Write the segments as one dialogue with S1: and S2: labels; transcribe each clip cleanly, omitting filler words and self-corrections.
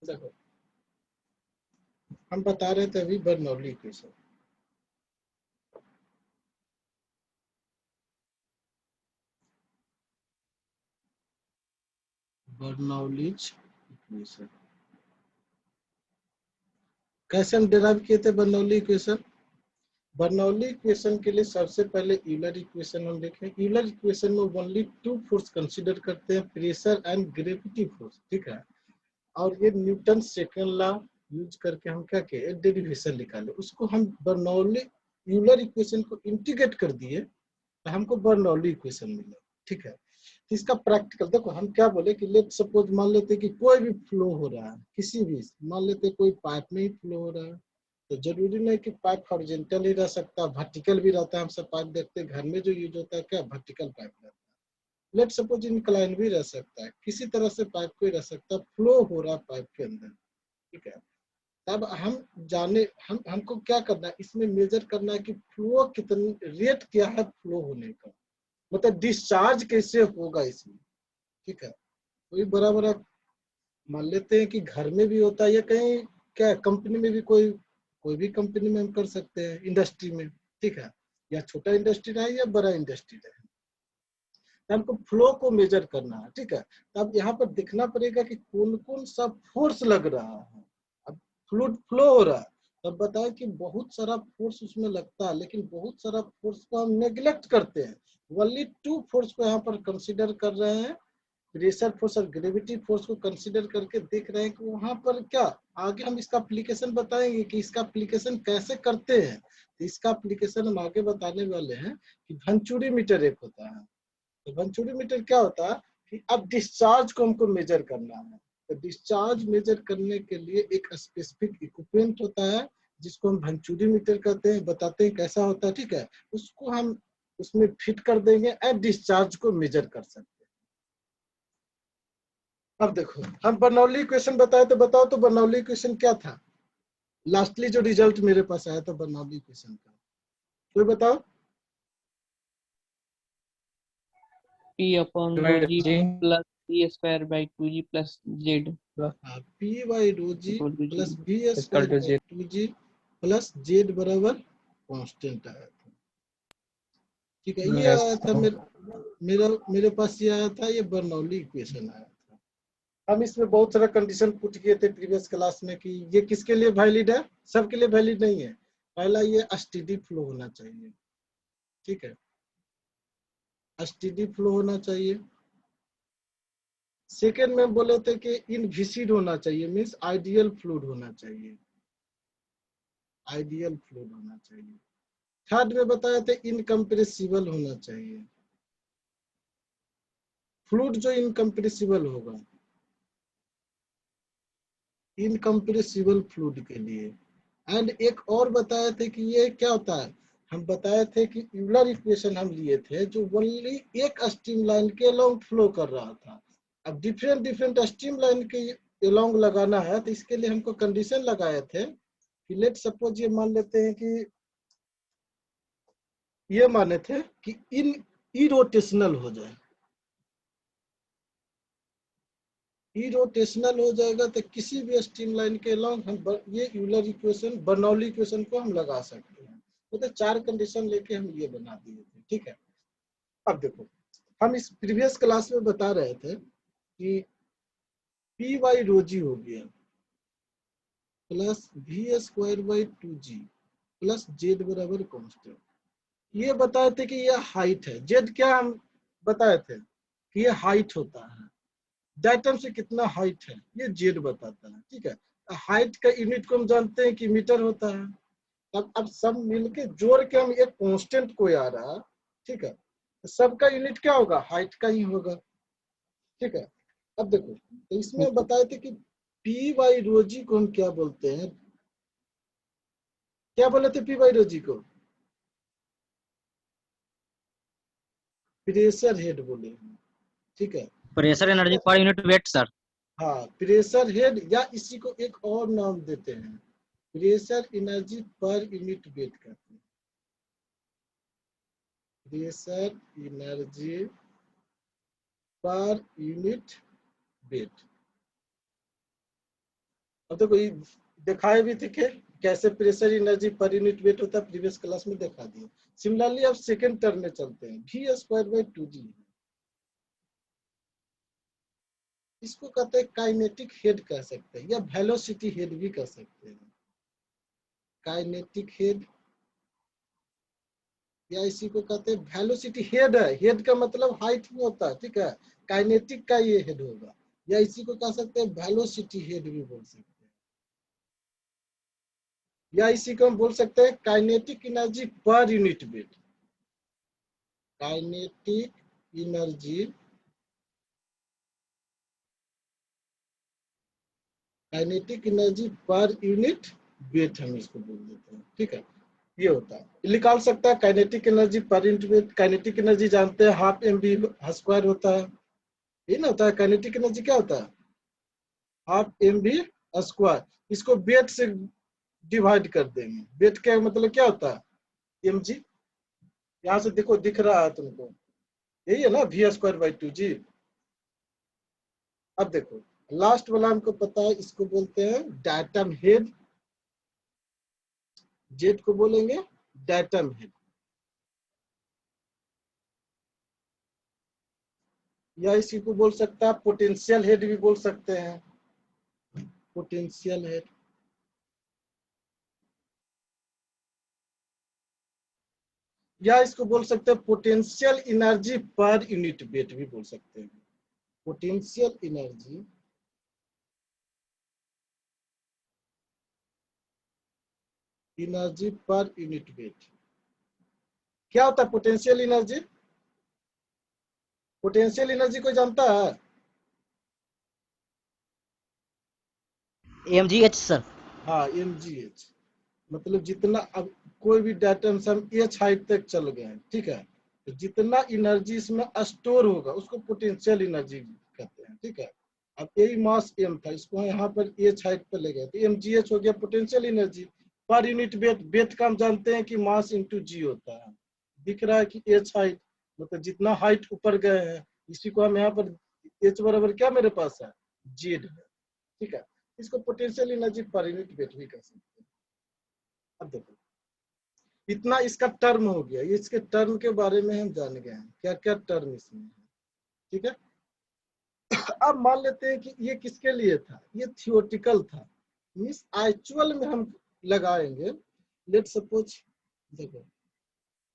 S1: देखो हम बता रहे थे अभी बर्नौली इक्वेशन। बर्नौलीज इक्वेशन कैसे हम डिराइव किए थे बर्नौली इक्वेशन? बर्नौली इक्वेशन के लिए सबसे पहले यूलर इक्वेशन हम देखें। यूलर इक्वेशन में ओनली टू फोर्स कंसीडर करते हैं, प्रेशर एंड ग्रेविटी फोर्स, ठीक है। और ये न्यूटन सेकंड लॉ यूज करके हम क्या किए, डेरिवेशन निकाले, उसको हम बर्नौली यूलर इक्वेशन को इंटीग्रेट कर दिए तो हमको बर्नौली इक्वेशन मिला, ठीक है। तो इसका प्रैक्टिकल देखो, हम क्या बोले कि लेट सपोज मान लेते कि कोई भी फ्लो हो रहा है, किसी भी मान लेते कोई पाइप में ही फ्लो हो रहा है, तो जरूरी नहीं कि पाइप हॉरिजॉन्टल ही रह सकता, वर्टिकल भी रहता है। हम सब पाइप देखते हैं घर में जो यूज होता है क्या, वर्टिकल पाइप रहता है। लेट सपोज इंक्लाइन भी रह सकता है, किसी तरह से पाइप को रह सकता है, फ्लो हो रहा है पाइप के अंदर, ठीक है। तब हम जाने हमको क्या करना है, इसमें मेजर करना है कि फ्लो कितनी, रेट क्या है फ्लो होने का, मतलब डिस्चार्ज कैसे होगा इसमें, ठीक है। कोई बड़ा बड़ा मान लेते हैं कि घर में भी होता है या कहीं क्या कंपनी में भी, कोई कोई भी कंपनी में हम कर सकते हैं, इंडस्ट्री में, ठीक है। या छोटा इंडस्ट्री रहे या बड़ा इंडस्ट्री रहे, हमको फ्लो को मेजर करना है, ठीक है। तब यहाँ पर देखना पड़ेगा कि कौन कौन सा फोर्स लग रहा है। अब फ्लूइड फ्लो हो रहा है, तब बताए कि बहुत सारा फोर्स उसमें लगता है, लेकिन बहुत सारा फोर्स को हम नेग्लेक्ट करते हैं। ओनली टू फोर्स को यहाँ पर कंसिडर कर रहे हैं, प्रेशर फोर्स और ग्रेविटी फोर्स को कंसीडर करके देख रहे हैं कि वहां पर क्या, आगे हम इसका एप्लीकेशन बताएंगे कि इसका एप्लीकेशन कैसे करते हैं। तो इसका एप्लीकेशन हम आगे बताने वाले हैं कि वंचुरी मीटर एक होता है। तो वंचुरी मीटर क्या होता है कि अब डिस्चार्ज को हमको मेजर करना है। तो डिस्चार्ज मेजर करने के लिए एक स्पेसिफिक इक्विपमेंट होता है जिसको हम वंचुरी मीटर कहते हैं, बताते हैं कैसा होता है, ठीक है। उसको हम उसमें फिट कर देंगे और डिस्चार्ज को मेजर कर सकते हैं। अब देखो हम बर्नौली इक्वेशन बताए, तो बताओ तो बर्नौली इक्वेशन क्या था, लास्टली जो रिजल्ट मेरे पास आया था बर्नौली इक्वेशन का, कोई बताओ।
S2: P upon rho g plus p square by 2g plus z
S1: P by rho G
S2: equal to
S1: plus
S2: 0.
S1: V square by 2g plus Z बराबर कांस्टेंट आया था, ठीक है। ये आया था मेरे पास, ये आया था, ये बर्नौली इक्वेशन आया था। हम इसमें बहुत सारा कंडीशन पुट किए थे प्रीवियस क्लास में कि ये किसके लिए वैलिड है, सबके लिए वैलिड नहीं है। पहला ये एसटीडी फ्लो होना चाहिए, ठीक है, एसटीडी फ्लो होना चाहिए। सेकेंड में बोले थे कि इनविसिड होना चाहिए, मींस आइडियल फ्लूइड होना चाहिए, आइडियल फ्लूइड होना चाहिए। थर्ड में बताया थे इनकम्प्रेसिबल होना चाहिए, फ्लूइड जो इनकम्प्रेसिबल होगा, इनकम्प्रेसिबल फ्लूइड के लिए। एंड एक और बताए थे कि ये क्या होता है, हम बताए थे कि यूलर इक्वेशन हम लिए थे जो ओनली एक स्ट्रीम लाइन के अलोंग फ्लो कर रहा था। अब डिफरेंट डिफरेंट स्ट्रीम लाइन के अलोंग लगाना है, तो इसके लिए हमको कंडीशन लगाए थे कि लेट सपोज ये मान लेते हैं कि ये माने थे कि इन इरोटेशनल हो जाए, इरोटेशनल हो जाएगा तो किसी भी स्ट्रीम लाइन के अलोंग हम ये यूलर इक्वेशन बर्नौली इक्वेशन को हम लगा सकते हैं। तो चार कंडीशन लेके हम ये बना दिए थे, ठीक है। अब देखो हम इस प्रीवियस क्लास में बता रहे थे कि पी वाई रो जी हो गया plus V square by 2g plus Z बराबर कांस्टेंट। ये बताए थे कि ये हाइट है, जेड क्या हम बताए थे कि ये हाइट होता है, डायटम से कितना हाइट है ये जेड बताता है, ठीक है। हाइट का यूनिट को हम जानते हैं कि मीटर होता है। अब सब मिलके जोड़ के हम एक कांस्टेंट को आ रहा, ठीक है, सबका यूनिट क्या होगा, हाइट का ही होगा, ठीक है। अब देखो तो इसमें बताए थे कि पी बाई रो जी को हम क्या बोलते हैं, क्या बोले थे पी बाई रो जी को, प्रेशर हेड बोले हैं, ठीक है।
S3: प्रेशर एनर्जी पर यूनिट वेट सर।
S1: हाँ प्रेशर हेड, या इसी को एक और नाम देते हैं प्रेशर एनर्जी पर यूनिट वेट कहते हैं, प्रेशर एनर्जी पर यूनिट वेट। अब तो कोई दिखाए भी थे कि कैसे प्रेशर एनर्जी पर यूनिट वेट होता है, प्रीवियस क्लास में दिखा दिया। सिमिलरली अब सेकंड टर्म में चलते हैं, v स्क्वायर बाय 2g। इसको कहते हैं काइनेटिक हेड कह सकते हैं या वेलोसिटी हेड भी कह सकते हैं। काइनेटिक हेड या इसी को कहते हैं वेलोसिटी हेड। है, हेड का मतलब हाइट में होता है, ठीक है। काइनेटिक का ये हेड होगा, या इसी को कह सकते हैं वेलोसिटी हेड भी बोल सकते हैं, या इसी को हम बोल सकते हैं काइनेटिक एनर्जी पर unit wait. Kinetic energy, kinetic energy पर यूनिट वेट हम इसको बोल देते हैं, ठीक है। ये होता है, निकाल सकता है काइनेटिक एनर्जी पर यूनिट वेट। काइनेटिक एनर्जी जानते हैं हाफ mv स्क्वायर होता है, ये ना होता है। काइनेटिक एनर्जी क्या होता है, हाफ mv स्क्वायर। इसको वेट से डिवाइड कर देंगे। वेट का मतलब क्या होता है, mg। यहाँ से देखो दिख रहा है तुमको, यही है ना, v स्क्वायर बाई 2g। अब देखो लास्ट वाला हमको पता है, इसको बोलते हैं डायटम हेड। जेड को बोलेंगे डायटम हेड, या इसी को बोल सकता है पोटेंशियल हेड भी बोल सकते हैं, पोटेंशियल हेड। या इसको बोल सकते हैं पोटेंशियल एनर्जी पर यूनिट वेट भी बोल सकते हैं। पोटेंशियल एनर्जी पर यूनिट वेट। क्या होता है पोटेंशियल एनर्जी? पोटेंशियल एनर्जी कोई जानता है?
S3: mgh sir.
S1: हाँ, mgh। मतलब जितना, अब कोई भी डाटा से हम h हाइट तक चल गए हैं, ठीक है, तो जितना एनर्जी इसमें स्टोर होगा उसको पोटेंशियल एनर्जी कहते हैं, ठीक है। अब यही मास m था, इसको यहाँ पर h हाइट पर ले गए तो mgh हो गया पोटेंशियल एनर्जी पर यूनिट वेट। वेट का हम जानते हैं कि मास इंटू g होता है। दिख रहा है कि h हाइट, मतलब जितना हाइट ऊपर गए हैं, इसी को हम यहाँ पर h बराबर क्या मेरे पास है, z है, ठीक है। इसको पोटेंशियल एनर्जी पर यूनिट वेट भी कह सकते हैं। अब देखो इतना इसका टर्म हो गया, इसके टर्म के बारे में हम जान गए हैं, क्या क्या टर्म इसमें है, ठीक है। अब मान लेते हैं कि ये किसके लिए था, ये थियोटिकल था, मींस एक्चुअल में हम लगाएंगे। लेट सपोज, देखो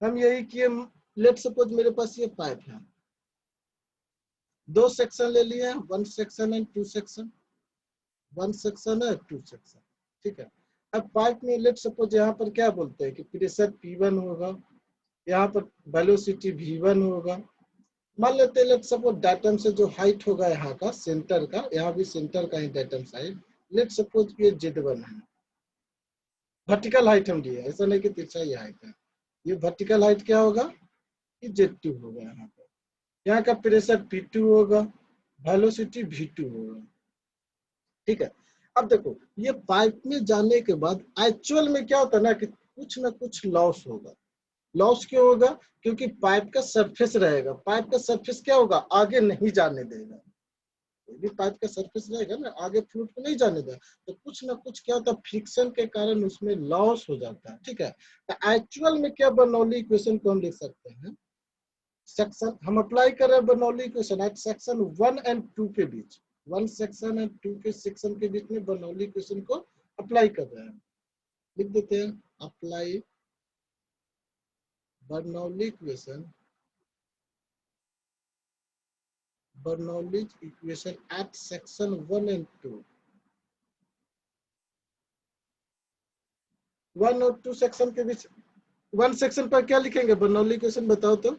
S1: हम यही किए, लेट सपोज मेरे पास ये पाइप है, दो सेक्शन ले लिए, one section and two section, one section है टू सेक्शन, ठीक है। अब पाइप में लेट सपोज यहाँ पर क्या बोलते हैं कि प्रेशर P1 होगा, यहाँ पर वेलोसिटी v1 होगा। मान लेते हैं लेट सपोज डाटम से जो हाइट होगा यहाँ का सेंटर का, यहाँ भी सेंटर का ही डाटम साइड, लेट सपोज ये z1 है। वर्टिकल हाइट हम लिए, ऐसा नहीं कि तिरछा ही हाइट है। ये वर्टिकल हाइट क्या होगा, ये z2 होगा। यहाँ पर यहाँ का प्रेशर P2 होगा, वेलोसिटी v2 होगा, ठीक है। अब देखो ये पाइप में जाने के बाद एक्चुअल में क्या होता है ना कुछ लॉस होगा। लॉस क्यों होगा, क्योंकि पाइप का सरफेस रहेगा। पाइप का सरफेस क्या होगा, आगे नहीं जाने देगा। कोई भी पाइप का सरफेस रहेगा ना, आगे फ्लूइड को नहीं जाने देगा, तो कुछ ना कुछ क्या होता है, फ्रिक्शन के कारण उसमें लॉस हो जाता है, ठीक है। तो एक्चुअल में क्या बर्नौली इक्वेशन को हम लिख सकते हैं, सेक्शन हम अप्लाई कर रहे हैं Bernoulli equation at section 1 and 2 के बीच, 1 सेक्शन एंड 2 के सेक्शन के बीच में बर्नौली इक्वेशन को अप्लाई कर रहे हैं। लिख देते हैं apply Bernoulli equation, Bernoulli equation at section 1 and 2, 1 और 2 सेक्शन के बीच। 1 सेक्शन पर क्या लिखेंगे बर्नौली इक्वेशन, बताओ तो।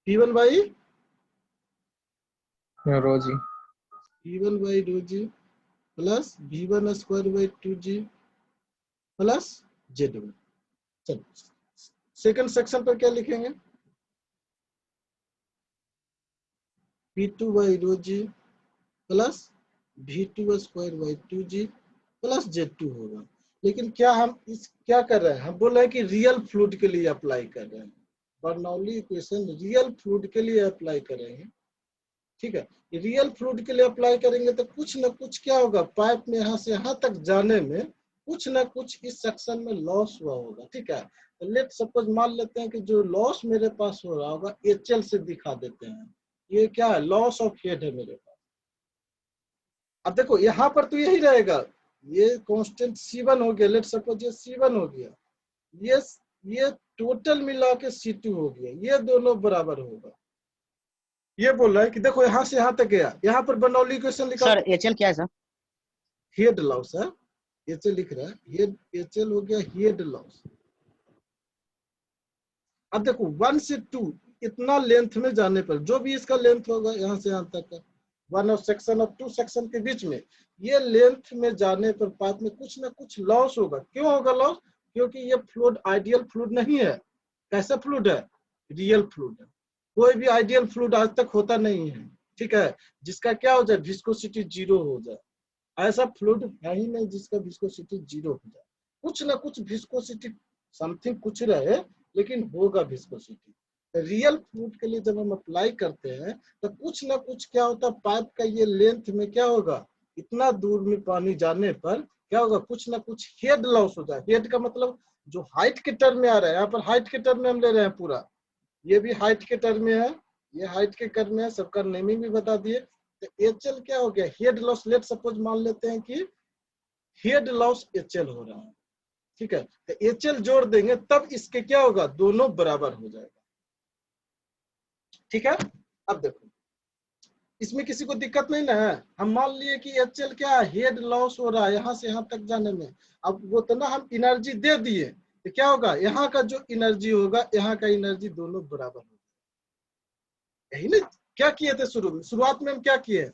S1: P1 by
S2: rho G,
S1: P1 by rho G plus V1 square by 2g plus Z1। चलो सेकंड सेक्शन पर क्या लिखेंगे, P2 by rho G plus V2 square by 2g plus Z2 होगा। लेकिन क्या हम इस क्या कर रहे हैं, हम बोल रहे हैं कि रियल फ्लूइड के लिए अप्लाई कर रहे हैं। बर्नौली इक्वेशन रियल फ्लूइड के लिए अप्लाई करेंगे, ठीक है। रियल फ्लूइड के लिए अप्लाई करेंगे तो कुछ ना कुछ क्या होगा, पाइप में यहाँ से यहाँ तक जाने में कुछ ना कुछ इस सेक्शन में लॉस हुआ होगा। ठीक है, तो लेट सपोज मान लेते हैं कि जो लॉस मेरे पास हो रहा होगा HL से दिखा देते हैं, ये क्या है, लॉस ऑफ हेड है मेरे पास। अब देखो यहाँ पर तो यही रहेगा, ये कांस्टेंट C1 हो गया, लेट सपोज ये C1 हो गया, ये टोटल मिला के C2 हो गया, ये दोनों बराबर होगा। ये बोल रहा है कि देखो यहाँ से यहाँ तक गया, यहाँ पर बर्नौली इक्वेशन लिखा
S3: सर HL क्या है सर?
S1: हेड लॉस है, HL लिख रहा है, हेड HL हो गया हेड लॉस। अब देखो 1 से 2 इतना लेंथ में जाने पर जो भी इसका लेंथ होगा यहाँ से यहाँ तक का, 1 और सेक्शन और 2 सेक्शन के बीच में, ये लेंथ में जाने पर पाइप में कुछ ना कुछ लॉस होगा। क्यों होगा लॉस? क्योंकि ये फ्लूइड आइडियल फ्लूइड नहीं है। कैसा फ्लूइड है? रियल फ्लूइड है। कोई भी आइडियल फ्लूइड आज तक होता नहीं है, ठीक है, जिसका क्या हो जाए, विस्कोसिटी 0 हो जाए। ऐसा फ्लूइड है ही नहीं जिसका विस्कोसिटी 0 हो जाए। कुछ ना कुछ विस्कोसिटी समथिंग कुछ रहे, लेकिन होगा विस्कोसिटी। रियल फ्लूइड के लिए जब हम अप्लाई करते हैं तो कुछ ना कुछ क्या होता है, पाइप का ये लेंथ में क्या होगा, इतना दूर में पानी जाने पर क्या होगा, कुछ ना कुछ हेड लॉस हो जाए। हेड का मतलब जो हाइट के टर्म में आ रहा है, यहाँ पर हाइट के टर्म में हम ले रहे हैं पूरा, ये भी हाइट के टर्म में है, ये हाइट के टर्म में है, सबका नेमिंग भी बता दिए। तो HL क्या हो गया, हेड लॉस। लेट सपोज मान लेते हैं कि हेड लॉस HL हो रहा है, ठीक है, तो HL जोड़ देंगे तब इसके क्या होगा, दोनों बराबर हो जाएगा। ठीक है, अब देखो इसमें किसी को दिक्कत नहीं ना है। हम मान लिए कि HL क्या है, हेड लॉस हो रहा है यहाँ से यहाँ तक जाने में। अब वो तो ना हम एनर्जी दे दिए तो क्या होगा, यहाँ का जो एनर्जी होगा यहाँ का एनर्जी दोनों बराबर होगा। यही ना क्या किए थे शुरुआत में हम क्या किए,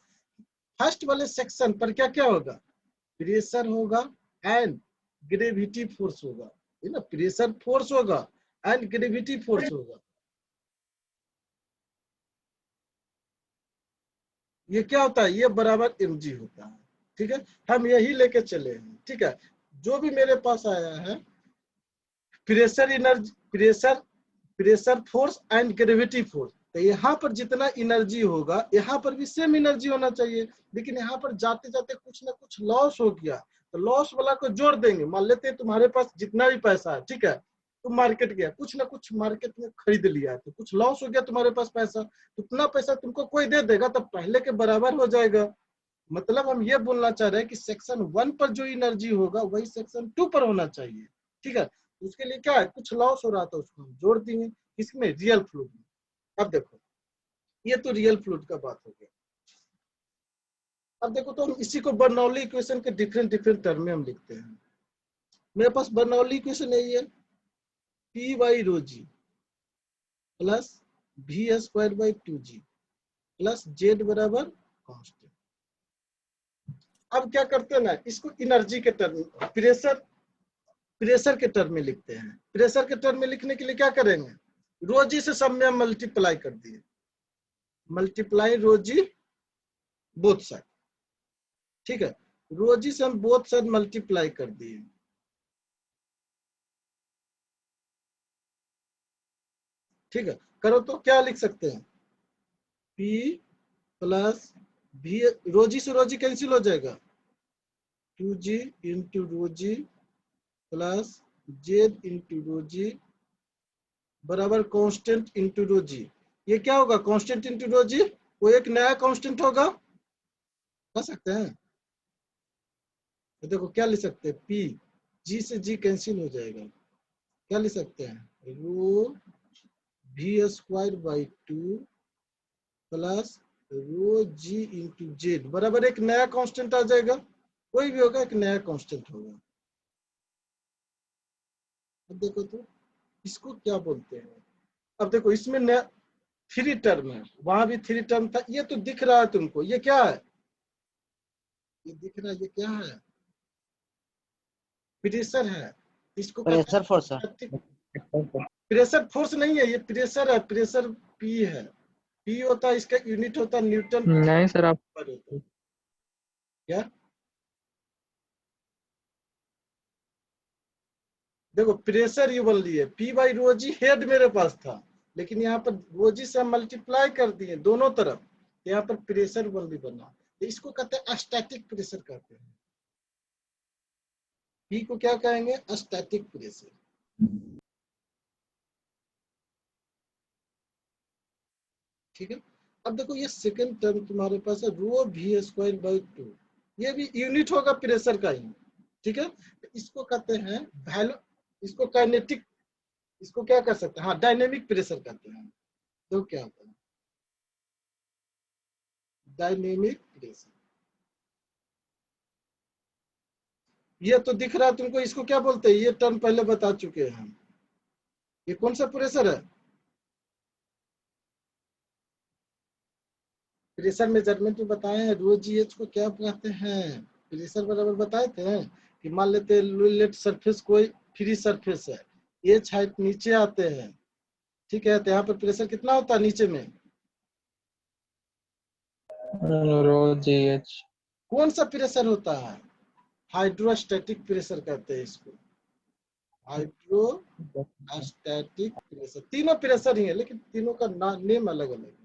S1: फर्स्ट वाले सेक्शन पर क्या क्या होगा, प्रेशर होगा एंड ग्रेविटी फोर्स होगा, है ना, प्रेशर फोर्स होगा एंड ग्रेविटी फोर्स होगा। ये क्या होता है, ये बराबर mg होता है। ठीक है, हम यही लेके चले हैं। ठीक है, जो भी मेरे पास आया है pressure energy, pressure force and gravity force, तो यहाँ पर जितना एनर्जी होगा यहाँ पर भी सेम एनर्जी होना चाहिए। लेकिन यहाँ पर जाते जाते कुछ ना कुछ लॉस हो गया, तो लॉस वाला को जोड़ देंगे। मान लेते हैं तुम्हारे पास जितना भी पैसा है, ठीक है, तुम मार्केट गया, कुछ ना कुछ मार्केट में खरीद लिया, तो कुछ लॉस हो गया तुम्हारे पास पैसा, उतना पैसा तुमको कोई दे देगा तो पहले के बराबर हो जाएगा। मतलब हम ये बोलना चाह रहे हैं कि सेक्शन 1 पर जो एनर्जी होगा वही सेक्शन 2 पर होना चाहिए। ठीक है, उसके लिए क्या है, कुछ लॉस हो रहा था उसको हम जोड़ दिए किसमें, रियल फ्लूइड में। अब देखो ये तो रियल फ्लूइड का बात हो गया। अब देखो तो हम इसी को बर्नौली इक्वेशन के डिफरेंट टर्म में हम लिखते हैं। मेरे पास बर्नौली इक्वेशन यही है, P by rho G plus V² by 2G plus Z बराबर कांस्टेंट। अब क्या करते हैं ना, इसको एनर्जी के टर्म, प्रेशर के टर्म में लिखते हैं। प्रेशर के टर्म में लिखने के लिए क्या करेंगे, रो जी से सब में मल्टीप्लाई कर दिए, मल्टीप्लाई रो जी बोथ साइड। ठीक है, रो जी से हम बोथ साइड मल्टीप्लाई कर दिए। ठीक है, करो तो क्या लिख सकते हैं, P प्लस V, रोजी से रोजी कैंसिल हो जाएगा, 2G इंटू रोजी प्लस Z इंटू रोजी बराबर कांस्टेंट इंटू रोजी। ये क्या होगा, कांस्टेंट इंटू रोजी, वो एक नया कांस्टेंट होगा, कर सकते हैं। तो देखो क्या लिख सकते हैं, P, G से G कैंसिल हो जाएगा, क्या लिख सकते हैं, rho V² by 2 plus rho ji into Z बराबर एक नया कांस्टेंट आ जाएगा, कोई भी होगा एक नया कांस्टेंट होगा। अब देखो तो इसको क्या बोलते हैं। अब देखो इसमें नया 3 टर्म है, वहां भी 3 टर्म था, ये तो दिख रहा है तुमको, ये क्या है, ये दिख रहा है, ये क्या है, प्रेशर है। इसको
S3: प्रेशर फोर्स है।
S1: प्रेशर फोर्स नहीं है, ये प्रेशर है, प्रेशर P है। P होता है, इसका यूनिट होता है न्यूटन
S2: नहीं सर आप
S1: पर होता है। क्या देखो प्रेशर ये बोल दिए, P by rho G head मेरे पास था, लेकिन यहाँ पर रो जी से हम मल्टीप्लाई कर दिए दोनों तरफ, तो यहाँ पर प्रेशर ओनली बना, तो इसको कहते हैं स्टैटिक प्रेशर कहते हैं। पी को क्या कहेंगे? Static pressure. ठीक है, अब देखो ये सेकंड टर्म तुम्हारे पास है रो वी स्क्वायर बाई 2, ये भी यूनिट होगा प्रेशर का ही। ठीक है, इसको कहते हैं वैल्यू, इसको काइनेटिक, इसको क्या कर सकते हैं? हाँ, डायनेमिक प्रेशर कहते हैं। तो क्या होता है डायनेमिक प्रेशर? ये तो दिख रहा है तुमको, इसको क्या बोलते हैं? ये टर्म पहले बता चुके हैं हम। ये कौन सा प्रेशर है? प्रेशर मेजरमेंट में बताए हैं रो जी एच को क्या कहते हैं, प्रेशर बराबर बताए थे कि मान लेते हैं लेट सरफेस कोई फ्री सरफेस है, एच हाइट नीचे आते हैं। ठीक है, तो यहाँ पर प्रेशर कितना होता है नीचे में?
S2: रो जी एच।
S1: कौन सा प्रेशर होता है? हाइड्रोस्टैटिक प्रेशर कहते हैं इसको, हाइड्रोस्टैटिक प्रेशर। तीनों प्रेशर ही है लेकिन तीनों का नेम अलग अलग है।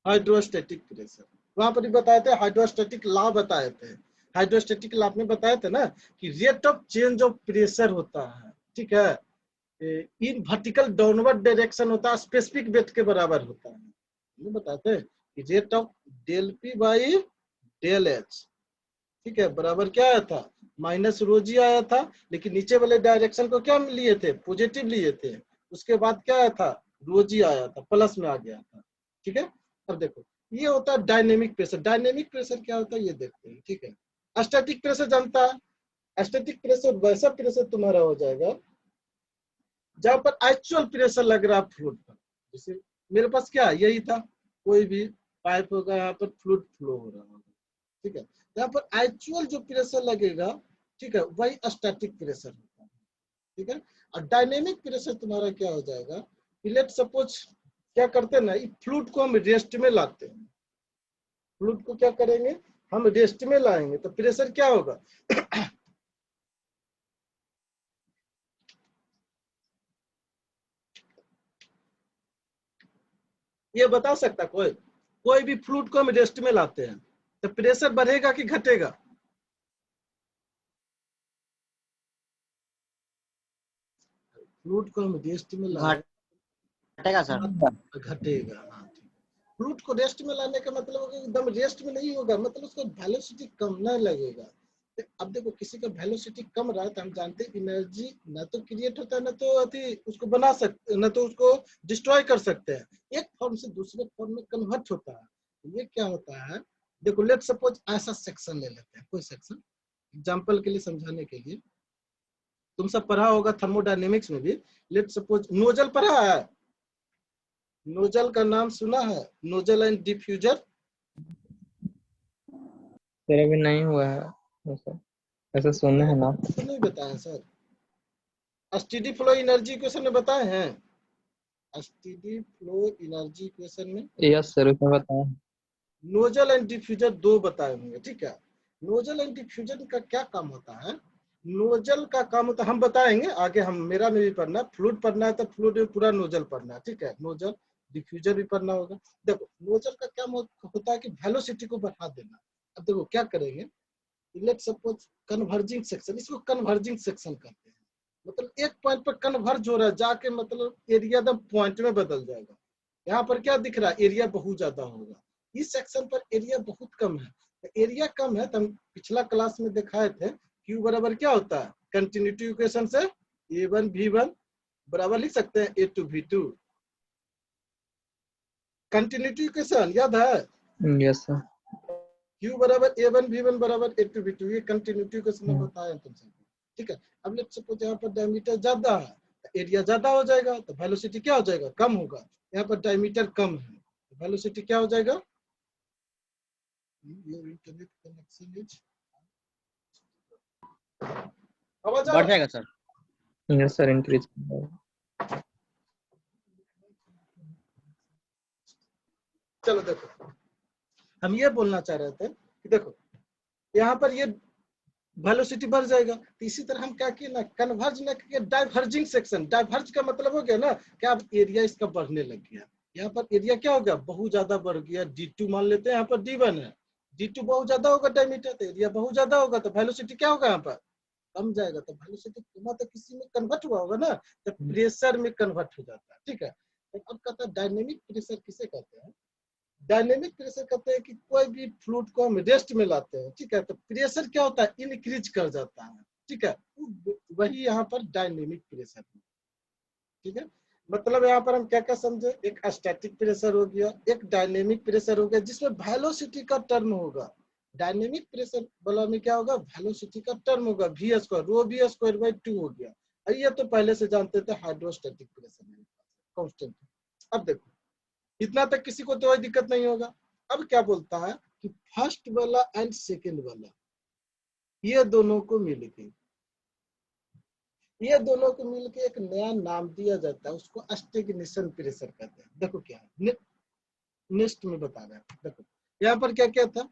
S1: हाइड्रोस्टैटिक प्रेशर वहां पर भी बताए थे, हाइड्रोस्टैटिक लॉ बताए थे। हाइड्रोस्टैटिक लॉ में बताए थे ना कि rate of change of pressure होता है, ठीक है, इन वर्टिकल डाउनवर्ड डायरेक्शन होता है, स्पेसिफिक वेट के बराबर होता है। ये बताते हैं कि rate of del P by del H, ठीक है, बराबर क्या आया था? माइनस रो जी आया था, लेकिन नीचे वाले डायरेक्शन को क्या लिए थे? पॉजिटिव लिए थे। उसके बाद क्या आया था? रो जी आया था, प्लस में आ गया था। ठीक है, अब देखो ये होता है डायनेमिक प्रेशर। डायनेमिक प्रेशर क्या होता है ये देखते हैं। ठीक है, स्टैटिक प्रेशर जानता है। स्टैटिक प्रेशर वैसा प्रेशर तुम्हारा हो जाएगा जहां पर एक्चुअल प्रेशर लग रहा है फ्लूइड पर। जैसे मेरे पास क्या यही था, कोई भी पाइप होगा, यहाँ पर फ्लूइड फ्लो हो रहा होगा। ठीक है, यहाँ पर एक्चुअल जो प्रेशर लगेगा, ठीक है, वही स्टैटिक प्रेशर होता है। ठीक है, और डायनेमिक प्रेशर तुम्हारा क्या हो जाएगा? लेट सपोज क्या करते हैं ना, फ्लूइड को हम रेस्ट में लाते हैं। फ्लूइड को क्या करेंगे? हम रेस्ट में लाएंगे तो प्रेशर क्या होगा? ये बता सकता कोई? कोई भी फ्लूइड को हम रेस्ट में लाते हैं तो प्रेशर बढ़ेगा कि घटेगा? फ्लूइड को हम रेस्ट में लाएंगे,
S3: घटेगा सर।
S1: घटेगा। हाँ, फ्लूइड को रेस्ट में लाने का मतलब होगा एकदम रेस्ट में नहीं होगा, मतलब उसका वेलोसिटी कम ना लगेगा। अब देखो किसी का वेलोसिटी कम रहा है तो हम जानते हैं एनर्जी ना तो क्रिएट होता है ना तो अति उसको बना सकते, ना तो उसको डिस्ट्रॉय कर सकते हैं, एक फॉर्म से दूसरे फॉर्म में कन्वर्ट होता है। ये क्या होता है? देखो लेट सपोज ऐसा सेक्शन ले लेते हैं, कोई सेक्शन एग्जांपल के लिए समझाने के लिए। तुम सब पढ़ा होगा थर्मोडायनेमिक्स में भी। लेट सपोज नोजल पढ़ा है, नोजल का नाम सुना है? Nozzle and diffuser.
S2: तेरा भी नहीं हुआ है ऐसा सुनना है ना?
S1: तो नहीं बताया sir. Steady flow energy equation में बताए हैं, स्टेडी फ्लो एनर्जी इक्वेशन में
S2: यस सर, उसमें बताया।
S1: नोजल एंड डिफ्यूजर दो बताए होंगे। ठीक है, नोजल एंड डिफ्यूजर का क्या काम होता है? नोजल का काम होता है, हम बताएंगे आगे, हम मेरा में भी पढ़ना, फ्लूइड पढ़ना है तो फ्लूइड में पूरा नोजल पढ़ना है। ठीक है, नोजल डिफ्यूजर भी पढ़ना होगा। देखो नोजल का क्या होता है कि वेलोसिटी को बढ़ा देना। अब देखो क्या करेंगे, लेट सपोज कन्वर्जिंग सेक्शन, इसको कन्वर्जिंग सेक्शन कहते हैं। मतलब एक पॉइंट पर कन्वर्ज हो रहा है जाके, मतलब एरिया एकदम पॉइंट में बदल जाएगा। यहाँ पर क्या दिख रहा है? एरिया बहुत ज्यादा होगा। इस सेक्शन पर एरिया बहुत कम है। तो एरिया कम है तो हम पिछला क्लास में दिखाए थे Q बराबर क्या होता है? कंटिन्यूटी इक्वेशन से A1 V1 बराबर लिख सकते हैं A2 V2। कंटिन्यूटी इक्वेशन याद है?
S2: Yes sir.
S1: Q बराबर A1 V1 बराबर A2 V2, ये कंटिन्यूटी इक्वेशन में बताया तुम सबको। ठीक है, अब लेट्स सपोज यहाँ पर डायमीटर ज्यादा है, एरिया ज्यादा हो जाएगा तो वेलोसिटी क्या हो जाएगा? कम होगा। यहाँ पर डायमीटर कम है तो वेलोसिटी क्या हो जाएगा? इंटरनेट कनेक्शन इज
S3: बढ़ जाएगा सर।
S2: Yes sir, increase.
S1: चलो देखो, हम ये बोलना चाह रहे थे कि देखो यहाँ पर ये वेलोसिटी बढ़ जाएगा, तो इसी तरह हम क्या किए ना, कन्वर्ज ना किए, डाइवर्जिंग सेक्शन। डाइवर्ज का मतलब हो गया ना कि अब एरिया इसका बढ़ने लग गया, यहाँ पर एरिया क्या हो गया, बहुत ज्यादा बढ़ गया, D2 मान लेते हैं, यहाँ पर D1 है, D2 बहुत ज्यादा होगा डायमीटर, तो एरिया बहुत ज्यादा होगा, तो वेलोसिटी क्या होगा यहाँ पर कम जाएगा, तो वेलोसिटी कमा तो किसी में कन्वर्ट हुआ होगा ना, तो प्रेशर में कन्वर्ट हो जाता है। ठीक है, तो अब कहता है डायनेमिक प्रेशर किसे कहते हैं, डायनेमिक प्रेशर कहते हैं कि कोई भी फ्लूइड को हम रेस्ट में लाते हैं, ठीक है, तो प्रेशर क्या होता है, इनक्रीज कर जाता है। ठीक है, वही यहाँ पर डायनेमिक प्रेशर है। ठीक है, मतलब यहाँ पर हम क्या क्या समझे, एक स्टैटिक प्रेशर हो गया, एक डायनेमिक प्रेशर हो गया, जिसमें वेलोसिटी का टर्म होगा। डायनेमिक प्रेशर वाला में क्या होगा, वेलोसिटी का टर्म होगा, V square, rho V square by 2 हो गया। और ये तो पहले से जानते थे, हाइड्रोस्टैटिक प्रेशर कांस्टेंट। अब देखो इतना तक किसी को तो कोई दिक्कत नहीं होगा। अब क्या बोलता है कि फर्स्ट वाला एंड सेकेंड वाला, ये दोनों को मिलके एक नया नाम दिया जाता है, उसको स्टैग्नेशन प्रेशर कहते हैं। देखो क्या है, नेक्स्ट में बता रहा है। देखो यहाँ पर क्या क्या था,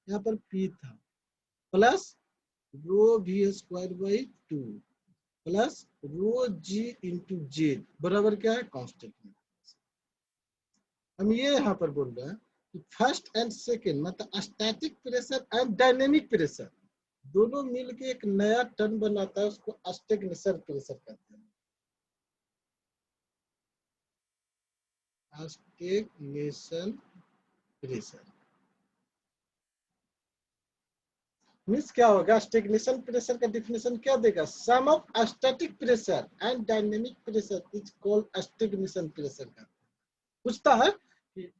S1: यहाँ पर P था plus rho V square by 2 plus rho ji into Z बराबर क्या है, कांस्टेंट। हम ये यहाँ पर बोल रहे हैं कि फर्स्ट एंड सेकेंड मतलब static pressure and dynamic pressure दोनों मिलके एक नया टर्म बनाता है, उसको स्टैग्नेशन प्रेशर कहते हैं। स्टैग्नेशन प्रेशर मीन्स क्या होगा, स्टैग्नेशन प्रेशर का डिफिनेशन क्या देगा, sum of static pressure and dynamic pressure is called stagnation pressure का। पूछता है कि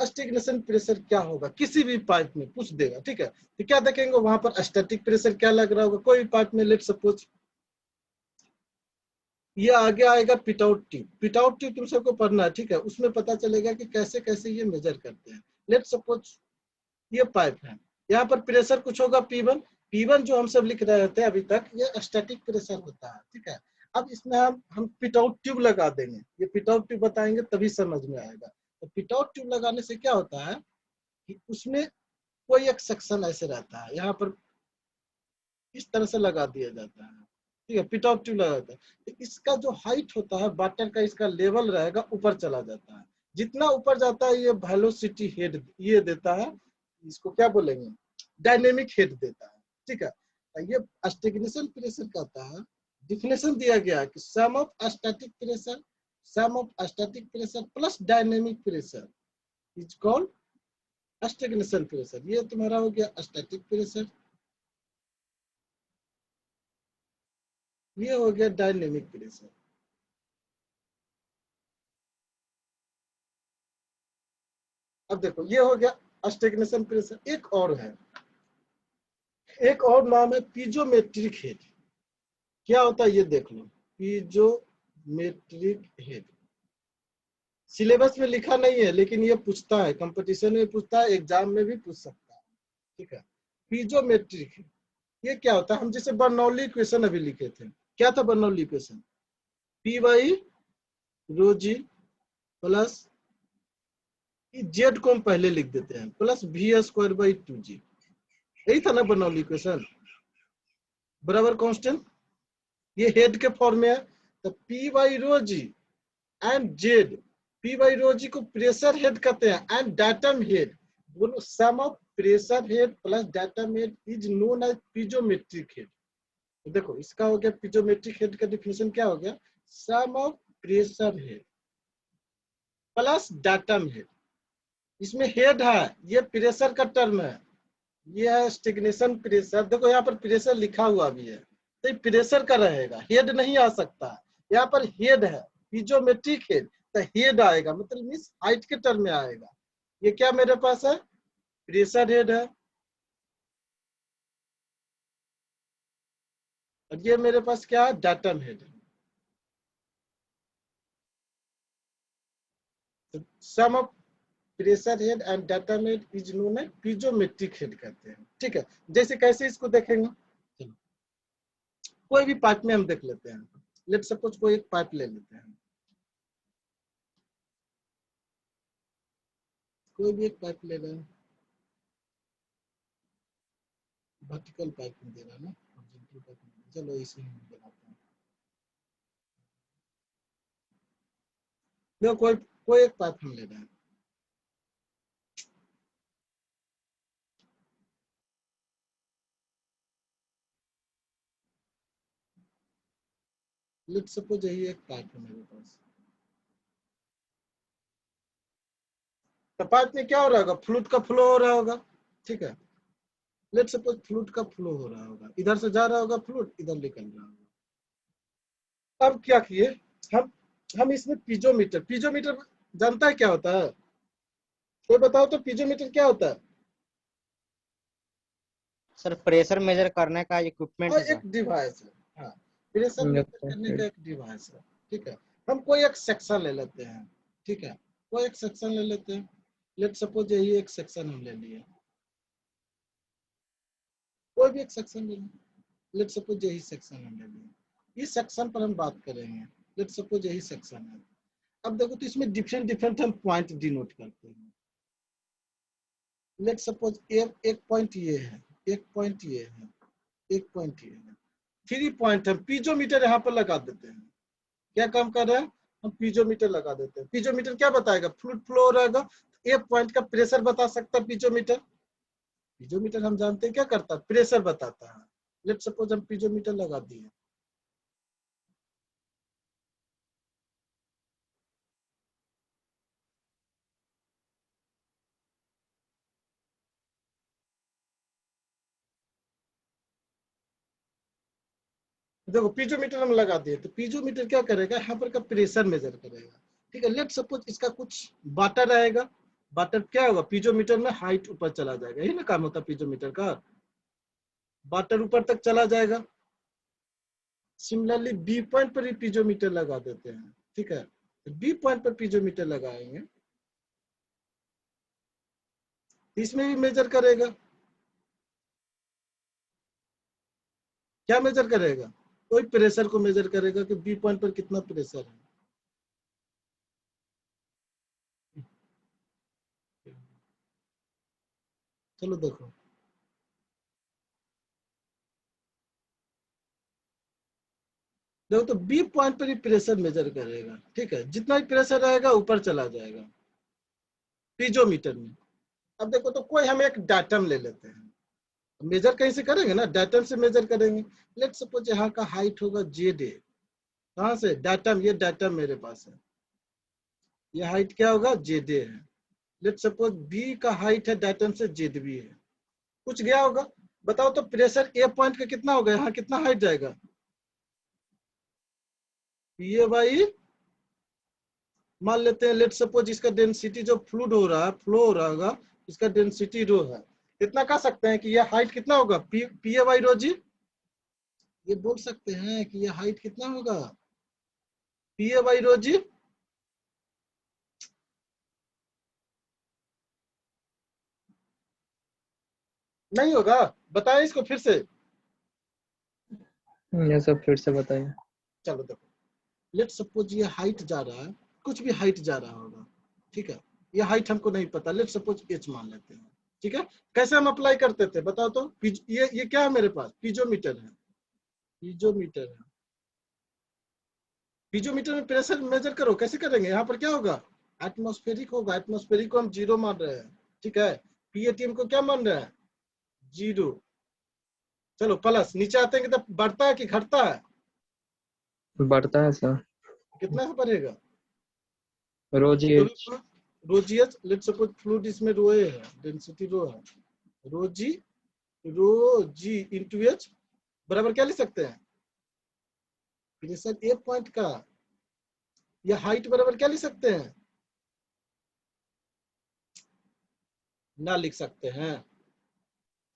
S1: स्टैग्नेशन प्रेशर क्या होगा, किसी भी पाइप में पूछ देगा। ठीक है, तो क्या देखेंगे वहां पर स्टैटिक प्रेशर क्या लग रहा होगा, कोई भी पाइप में, लेट सपोज ये आगे आएगा पिटआउट ट्यूब तुम सबको पढ़ना है। ठीक है, उसमें पता चलेगा कि कैसे कैसे ये मेजर करते हैं। लेट सपोज ये पाइप है, यहाँ पर प्रेशर कुछ होगा P1 जो हम सब लिख रहे थे अभी तक, ये स्टैटिक प्रेशर होता है। ठीक है, अब इसमें हम पिटआउट ट्यूब लगा देंगे, ये पिटआउट ट्यूब बताएंगे तभी समझ में आएगा। तो पिटआउट ट्यूब लगाने से क्या होता है कि उसमें कोई एक सेक्शन ऐसे रहता है, यहाँ पर इस तरह से लगा दिया जाता है। ठीक है, पिटआउट ट्यूब लगा जाता है, तो इसका जो हाइट होता है वाटर का, इसका लेवल रहेगा ऊपर चला जाता है। जितना ऊपर जाता है ये वेलोसिटी हेड ये देता है, इसको क्या बोलेंगे, डायनेमिक हेड देता है। ठीक है, तो ये स्टैग्नेशन प्रेशर कहता है, डिफिनेशन दिया गया है कि sum of static pressure plus dynamic pressure is called stagnation pressure. ये तुम्हारा हो गया स्टैटिक प्रेशर, ये हो गया डायनेमिक प्रेशर। अब देखो ये हो गया स्टैग्नेशन प्रेशर। एक और है, एक और नाम है पीजोमेट्रिक हेड। क्या होता है ये देख लो, पीजोमेट्रिक हेड सिलेबस में लिखा नहीं है, लेकिन ये पूछता है, कंपटीशन में पूछता है, एग्जाम में भी पूछ सकता है। ठीक है, पीजोमेट्रिक हेड ये क्या होता है, हम जैसे बर्नौली इक्वेशन अभी लिखे थे, क्या था Bernoulli equation, P by rho G plus Z को हम पहले लिख देते हैं plus V square by 2g, यही था ना बर्नौली इक्वेशन, बराबर कांस्टेंट। ये हेड के फॉर्म में है, तो P by rho G and Z, P by rho G को प्रेशर हेड कहते हैं एंड डाटम हेड, दोनों sum of pressure head plus datum head is known as piezometric head. तो देखो इसका हो गया पीजोमेट्रिक हेड का डिफिनेशन क्या हो गया, sum of pressure head plus datum head. इसमें हेड है, ये प्रेशर का टर्म है, ये है स्टैग्नेशन प्रेशर। देखो यहाँ पर प्रेशर लिखा हुआ भी है, तो ये प्रेशर का रहेगा, हेड नहीं आ सकता। यहाँ पर हेड है, पीजोमेट्रिक हेड, तो हेड आएगा, मतलब मींस हाइट के टर्म में आएगा। ये क्या मेरे पास है, प्रेशर हेड है, और ये मेरे पास क्या है, डाटम हेड है। Sum of pressure head and datum head is known as piezometric head कहते हैं। ठीक है, जैसे कैसे इसको देखेंगे, कोई भी पाइप में हम देख लेते हैं। लेट सपोज कोई एक पाइप ले लेते हैं, कोई भी एक पाइप ले रहे हैं, वर्टिकल पाइप में दे रहा है ना, हॉरिजॉन्टल पाइप में, चलो इसे हम बनाते हैं। देखो कोई कोई एक पाथ हम ले रहे हैं। लेट्स सपोज यही एक पाइप है मेरे पास, तो पाइप में क्या हो रहा होगा, फ्लूइड का फ्लो हो रहा होगा, ठीक है। लेट्स सपोज फ्लूइड का फ्लो हो रहा होगा, इधर से जा रहा होगा फ्लूइड, इधर निकल रहा होगा। अब क्या किए हम इसमें पीजोमीटर जानता है क्या होता है, कोई बताओ तो पीजोमीटर क्या होता है?
S3: सर प्रेशर मेजर करने का इक्विपमेंट है
S1: और
S3: सर।
S1: एक डिवाइस है, हाँ, प्रेशर मेजर करने का एक डिवाइस है, ठीक है। हम कोई एक सेक्शन ले लेते हैं, ठीक है, कोई एक सेक्शन ले लेते हैं। लेट्स सपोज यही एक सेक्शन हम ले लिए, कोई भी एक सेक्शन ले लें, लेट्स सपोज यही सेक्शन हम ले लिए, इस सेक्शन पर हम बात करेंगे। लेट्स सपोज यही सेक्शन है। अब देखो तो इसमें डिफरेंट डिफरेंट हम पॉइंट डिनोट करते हैं। लेट्स सपोज एक पॉइंट ये है, एक पॉइंट ये है, एक पॉइंट ये है, 3 पॉइंट हम पीजोमीटर यहाँ पर लगा देते हैं। क्या काम कर रहे हैं, हम पीजोमीटर लगा देते हैं। पीजोमीटर क्या बताएगा, फ्लूइड फ्लो रहेगा, एक पॉइंट का प्रेशर बता सकता है पीजोमीटर। पीजोमीटर हम जानते हैं क्या करता है, प्रेशर बताता है। लेट्स सपोज हम पीजोमीटर लगा दिए, देखो पीजोमीटर हम लगा दिए, तो पीजोमीटर क्या करेगा, यहाँ पर का प्रेशर मेजर करेगा, ठीक है। लेट्स सपोज इसका कुछ वाटर रहेगा, वाटर क्या होगा, पीजोमीटर में हाइट ऊपर चला जाएगा, यही ना काम होता है पीजोमीटर का, वाटर ऊपर तक चला जाएगा। सिमिलरली बी पॉइंट पर ही पीजोमीटर लगा देते हैं, ठीक है। बी पॉइंट पर पीजोमीटर लगाएंगे, इसमें भी मेजर करेगा, क्या मेजर करेगा, कोई प्रेशर को मेजर करेगा कि बी पॉइंट पर कितना प्रेशर है। चलो देखो, देखो तो बी पॉइंट पर ही प्रेशर मेजर करेगा, ठीक है, जितना भी प्रेशर रहेगा ऊपर चला जाएगा पीजोमीटर में। अब देखो तो कोई हम एक डाटम ले लेते हैं, मेजर कहीं से करेंगे ना, डाटम से मेजर करेंगे। लेट्स सपोज यहाँ का हाइट होगा जेड ए, कहाँ से, डाटम, ये डाटम मेरे पास है, ये हाइट क्या होगा, जेड ए है। लेट्स सपोज बी का हाइट है डाटम से जेड बी है, कुछ गया होगा, बताओ तो प्रेशर ए पॉइंट का कितना होगा, यहाँ कितना हाइट जाएगा, ये भाई मान लेते हैं। लेट्स सपोज इसका डेंसिटी जो फ्लूइड हो रहा है, फ्लो हो रहा होगा, इसका डेंसिटी रो है, इतना कह सकते हैं कि ये हाइट कितना होगा, पी ए बाई रो जी, ये बोल सकते हैं कि ये हाइट कितना होगा, पी ए बाई रो जी। नहीं होगा, बताएं इसको फिर से।
S2: ये सब फिर से बताइए।
S1: चलो देखो, लेट्स सपोज ये हाइट जा रहा है, कुछ भी हाइट जा रहा होगा, ठीक है, ये हाइट हमको नहीं पता, लेट्स सपोज एच मान लेते हैं, ठीक है। कैसे हम अप्लाई करते थे बताओ तो, ये क्या है मेरे पास, पीजोमीटर है, पीजोमीटर है, पीजोमीटर में प्रेशर मेजर करो, कैसे करेंगे, यहाँ पर क्या होगा, एटमॉस्फेरिक होगा, एटमॉस्फेरिक को हम 0 मान रहे हैं, ठीक है। पीएटीएम को क्या मान रहे हैं, 0। चलो प्लस, नीचे आते हैं कि तब बढ़ता है कि घटता है,
S2: बढ़ता है सर,
S1: कितना से बढ़ेगा,
S2: रोज
S1: जो
S2: ये
S1: भी fluid, rho G H, let's suppose fluid इसमें रो ए है, डेंसिटी रो है, रो जी इंटू एच बराबर क्या लिख सकते हैं, प्रेशर ए पॉइंट का, या हाइट बराबर क्या लिख सकते हैं, ना लिख सकते हैं।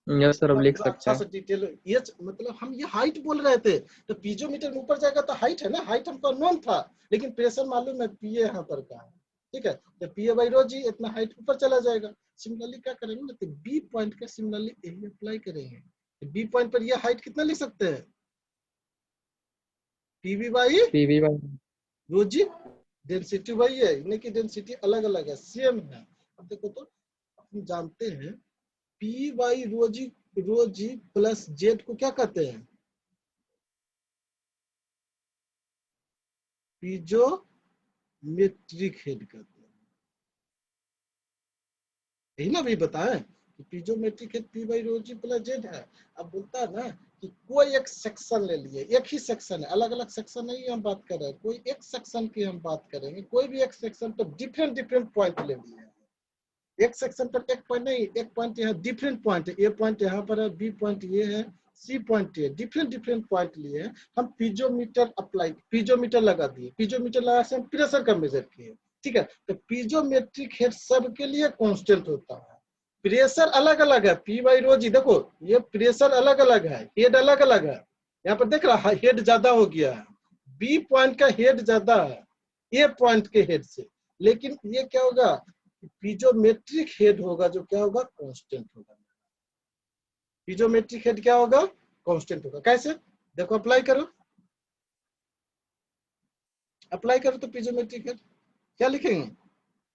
S2: यस सर, अब लिख सकते
S1: अच्छा
S2: हैं।
S1: से डिटेल, ये मतलब हम ये हाइट बोल रहे थे, तो पीजोमीटर में ऊपर जाएगा तो हाइट है ना, हाइट हमको अननोन था, लेकिन प्रेशर मालूम है पीए यहाँ पर का है, ठीक है। तो पीए बाई रो जी इतना हाइट ऊपर चला जाएगा। सिमिलरली क्या करेंगे ना, तो बी पॉइंट का सिमिलरली यही अप्लाई करेंगे। बी पॉइंट पर ये हाइट कितना लिख सकते हैं, PV by
S2: PV by,
S1: rho G, density वही है, इन्हीं की डेंसिटी अलग अलग है, सेम है। अब देखो तो हम जानते हैं P by rho G plus Z को क्या कहते हैं, पीजोमेट्रिक हेड कहते हैं। यही ना, अभी बताएं कि piezometric head P by rho G plus Z है। अब बोलता है ना कि कोई एक सेक्शन ले लिए, एक ही सेक्शन है, अलग अलग सेक्शन नहीं हम बात कर रहे हैं, कोई एक सेक्शन की हम बात करेंगे, कोई भी एक सेक्शन पर डिफरेंट डिफरेंट पॉइंट ले लिए हैं। एक सेक्शन पर एक पॉइंट नहीं, एक पॉइंट यहाँ डिफरेंट पॉइंट है, ए पॉइंट यहाँ पर है, बी पॉइंट ये है, सी पॉइंट ये, डिफरेंट डिफरेंट पॉइंट लिए हैं। हम पीजोमीटर अप्लाई, पीजोमीटर लगा दिए, पीजोमीटर लगा से हम प्रेशर का मेजर किए, ठीक है। तो पीजोमेट्रिक हेड सबके लिए कांस्टेंट होता है, प्रेशर अलग अलग है, पी बाई रो जी। देखो ये प्रेशर अलग अलग है, हेड अलग अलग है, यहाँ पर देख रहा है हेड ज्यादा हो गया है, बी पॉइंट का हेड ज्यादा है ए पॉइंट के हेड से, लेकिन ये क्या होगा, पीजोमेट्रिक हेड होगा जो क्या होगा, कांस्टेंट होगा। पीजोमेट्रिक हेड क्या होगा, कांस्टेंट होगा। कैसे, देखो अप्लाई करो, अप्लाई करो तो पीजोमेट्रिक हेड क्या लिखेंगे,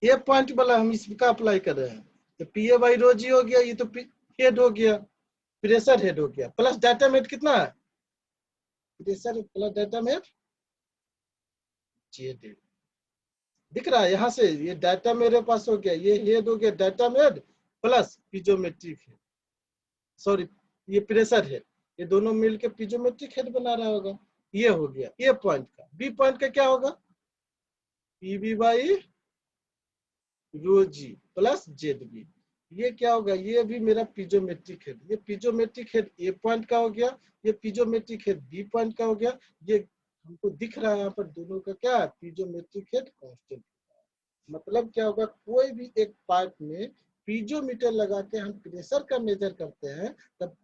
S1: ए पॉइंट वाला हम इसका अप्लाई कर रहे हैं, तो P A by rho G हो गया, ये तो हेड हो गया, प्रेशर हेड हो गया, प्लस डाटा हेड कितना है, pressure plus data head Z, दिख रहा है यहाँ से, ये डाटा मेरे पास हो गया, ये हेड हो गया data head plus पीजोमेट्रिक head, sorry ये प्रेशर हेड, ये दोनों मिलके पीजोमेट्रिक हेड बना रहा होगा। ये हो गया ए पॉइंट का, बी पॉइंट का क्या होगा, PB by rho G plus Z B, ये क्या होगा, ये भी मेरा पीजोमेट्रिक हेड, ये पीजोमेट्रिक हेड ए पॉइंट का हो गया, ये पीजोमेट्रिक हेड बी पॉइंट का हो गया। ये हमको दिख रहा है यहाँ पर दोनों का क्या है, पीजोमेट्रिक हेड कांस्टेंट। मतलब क्या होगा, कोई भी एक पार्ट में पीजोमीटर लगा के हम प्रेशर का मेजर करते हैं, तब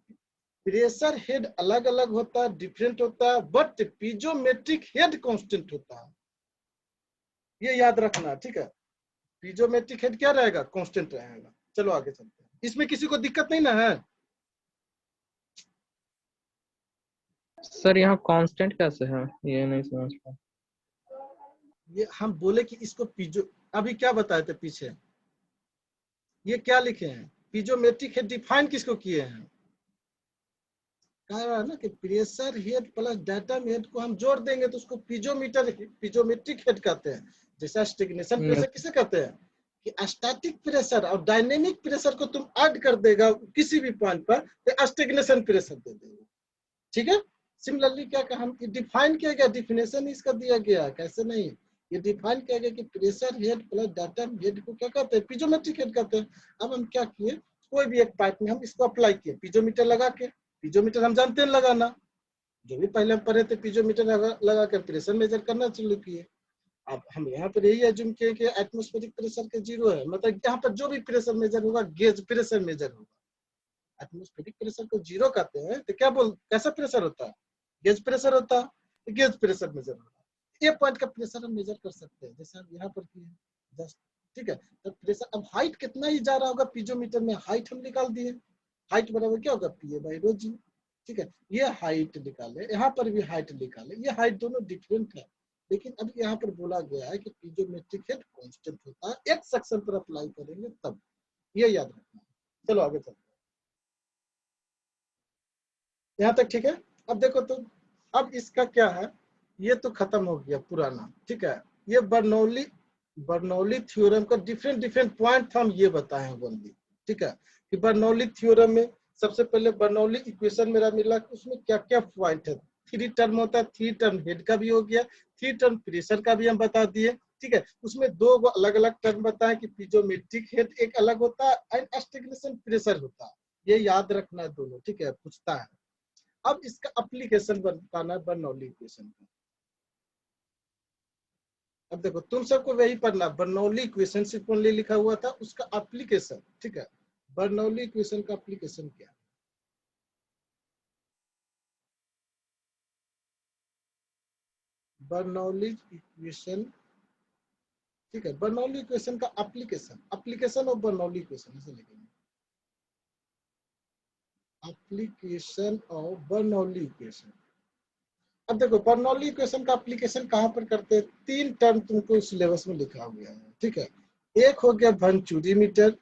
S1: प्रेशर हेड अलग अलग होता है, डिफरेंट होता है, बट पीजोमेट्रिक हेड कांस्टेंट होता है, ये याद रखना, ठीक है। पीजोमेट्रिक हेड क्या रहेगा, कांस्टेंट रहेगा। चलो आगे चलते हैं, इसमें किसी को दिक्कत नहीं ना है।
S2: सर यहाँ कांस्टेंट कैसे है, ये नहीं समझ पा।
S1: ये हम बोले कि इसको पीजो, अभी क्या बताए थे पीछे, ये क्या लिखे हैं, पीजोमेट्रिक हेड डिफाइन किसको किए हैं, कह रहा है ना कि pressure head plus data head को हम जोड़ देंगे तो उसको पीजोमीटर, पीजोमेट्रिक हेड कहते हैं। जैसा स्टेग्नेशन प्रेशर किसे कहते हैं, कि स्टैटिक प्रेशर और डायनेमिक प्रेशर को तुम ऐड कर देगा किसी भी पॉइंट पर तो स्टेग्नेशन प्रेशर दे देगा, ठीक है। सिमिलरली क्या कहा, हम डिफाइन किया गया, डिफिनेशन इसका दिया गया, कैसे नहीं, ये डिफाइन किया गया कि pressure head plus data head को क्या कहते हैं, पीजोमेट्रिक हेड कहते हैं। अब हम क्या किए, कोई भी एक पार्ट में हम इसको अप्लाई किए, पीजोमीटर लगा के, पीजोमीटर हम जानते हैं लगाना, जो भी पहले हम पढ़े थे, पीजोमीटर लगा कर प्रेशर मेजर करना चालू किए। अब हम यहाँ पर यही एज्यूम किए कि एटमॉस्फेरिक प्रेशर के जीरो है, मतलब यहाँ पर जो भी प्रेशर मेजर होगा गेज प्रेशर मेजर होगा। एटमॉस्फेरिक प्रेशर को जीरो कहते हैं तो क्या बोल, कैसा प्रेशर होता है, गेज प्रेशर होता है, गेज प्रेशर मेजर होता है। ये पॉइंट का प्रेशर हम मेजर कर सकते हैं, जैसे हम यहाँ पर किए जस्ट, ठीक है। तो प्रेशर, अब हाइट कितना ही जा रहा होगा पीजोमीटर में, हाइट हम निकाल दिए, हाइट बराबर क्या होगा, पी ए बाई रो जी, ठीक है। ये हाइट निकाले, यहाँ पर भी हाइट निकाले, ये हाइट दोनों डिफरेंट है, लेकिन अभी यहाँ पर बोला गया है कि पीजोमेट्रिक हेड कांस्टेंट होता है, एक सेक्शन पर अप्लाई करेंगे तब, ये याद रखना। चलो आगे चलते हैं, यहाँ तक ठीक है। अब देखो तो, अब इसका क्या है, ये तो खत्म हो गया पुराना, ठीक है। ये बर्नौली, बर्नौली थ्योरम का डिफरेंट डिफरेंट पॉइंट हम ये बताए हैं ओनली, ठीक है। कि बर्नौली थ्योरम में सबसे पहले बर्नौली इक्वेशन मेरा मिला, उसमें क्या क्या पॉइंट है, 3 टर्म होता है, 3 टर्म हेड का भी हो गया, 3 टर्म प्रेशर का भी हम बता दिए, ठीक है। उसमें 2 अलग अलग टर्म बताए कि पीजोमेट्रिक हेड एक अलग होता है एंड स्टेग्नेशन प्रेशर होता है, ये याद रखना है दोनों, ठीक है, पूछता है। अब इसका एप्लीकेशन बताना है बर्नौली इक्वेशन का। अब देखो तुम सबको वही पढ़ना, बर्नौली इक्वेशन सिर्फ ओनली लिखा हुआ था, उसका एप्लीकेशन, ठीक है। बर्नौली इक्वेशन का एप्लीकेशन क्या है, बर्नौली इक्वेशन, ठीक है। बर्नौली इक्वेशन का application, application of Bernoulli equation ऐसे लिखेंगे, एप्लीकेशन ऑफ बर्नौली इक्वेशन। अब देखो बर्नौली इक्वेशन का एप्लीकेशन कहाँ पर करते हैं, 3 टर्म तुमको सिलेबस में लिखा हुआ है, ठीक है। एक हो गया वनचुरी मीटर,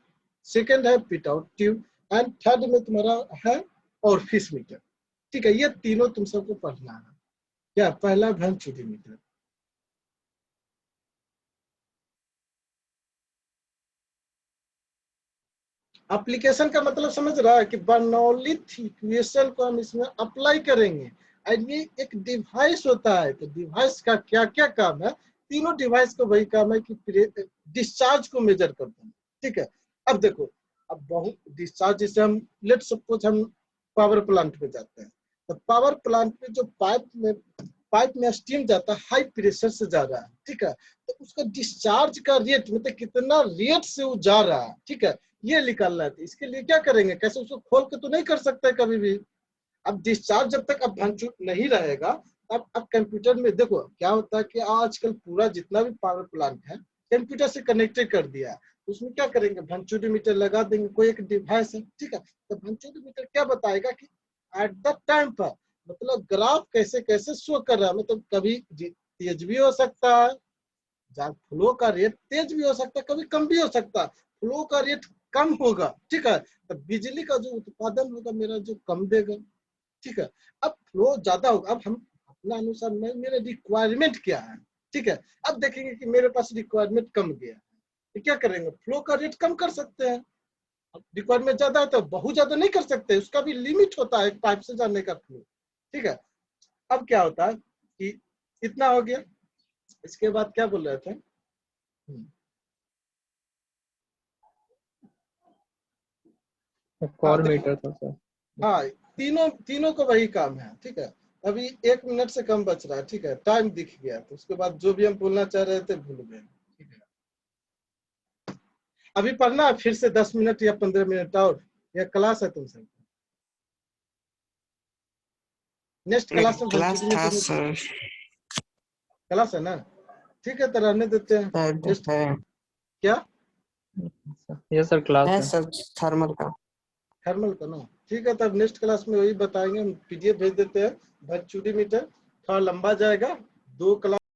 S1: सेकंड है पिट आउट ट्यूब एंड थर्ड में तुम्हारा है ऑरफिस मीटर, ठीक है। ये तीनों तुम सबको पढ़ना है। क्या, पहला वनचुरी मीटर, एप्लीकेशन का मतलब समझ रहा है कि बर्नौली इक्वेशन को हम इसमें अप्लाई करेंगे। और ये एक डिवाइस होता है, तो डिवाइस का क्या क्या काम है, तीनों डिवाइस को वही काम है कि डिस्चार्ज को मेजर करते हैं। ठीक है, अब देखो, अब बहुत डिस्चार्ज, जैसे हम लेट सपोज हम पावर प्लांट में जाते हैं, तो पावर प्लांट में जो पाइप में स्टीम जाता है, हाई प्रेशर से जा रहा है। ठीक है, तो उसका डिस्चार्ज का रेट, मतलब कितना रेट से वो जा रहा है, ठीक है, ये निकालना है। इसके लिए क्या करेंगे, कैसे, उसको खोल के तो नहीं कर सकते कभी भी। अब डिस्चार्ज जब तक अब भंचूट नहीं रहेगा, अब कंप्यूटर में देखो क्या होता है कि आजकल पूरा जितना भी पावर प्लांट है कंप्यूटर से कनेक्टेड कर दिया है। उसमें क्या करेंगे, भंचूरीमीटर लगा देंगे, कोई एक डिवाइस है। ठीक है, तो भंचूरीमीटर क्या बताएगा कि एट द टाइम पर, मतलब ग्राफ कैसे कैसे शो कर रहा है, मतलब कभी तेज भी हो सकता है, फ्लो का रेट तेज भी हो सकता है, कभी कम भी हो सकता है, फ्लो का रेट कम होगा। ठीक है, तो बिजली का जो उत्पादन होगा मेरा जो कम देगा। ठीक है, अब फ्लो ज्यादा होगा, अब हम अपना अनुसार मेरा रिक्वायरमेंट क्या है। ठीक है, अब देखेंगे कि मेरे पास रिक्वायरमेंट कम गया, तो क्या करेंगे, फ्लो का रेट कम कर सकते हैं। रिक्वायरमेंट ज्यादा है तो बहुत ज्यादा नहीं कर सकते, उसका भी लिमिट होता है पाइप से जाने का फ्लो। ठीक है, अब क्या होता है कि इतना हो गया, इसके बाद क्या बोल रहे थे,
S2: और मीटर था सर।
S1: हाँ, तीनों तीनों का वही काम है। ठीक है, अभी 1 मिनट से कम बच रहा है। ठीक है, टाइम दिख गया, तो उसके बाद जो भी हम बोलना चाह रहे थे भूल गए। ठीक है, अभी पढ़ना है फिर से 10 मिनट या 15 मिनट और, या क्लास है तुमसे, नेक्स्ट क्लास में
S4: क्लास था सर।
S1: क्लास है ना, ठीक है, तो रहने देते हैं। नेक्स्ट
S4: है
S1: क्या,
S2: यस सर, क्लास
S4: है
S2: है।
S4: सर, थर्मल का।
S1: थर्मल का ना, ठीक है, तब नेक्स्ट क्लास में वही बताएंगे, हम पीडीएफ भेज देते हैं। भंचूरीमीटर थोड़ा लंबा जाएगा, 2 क्लास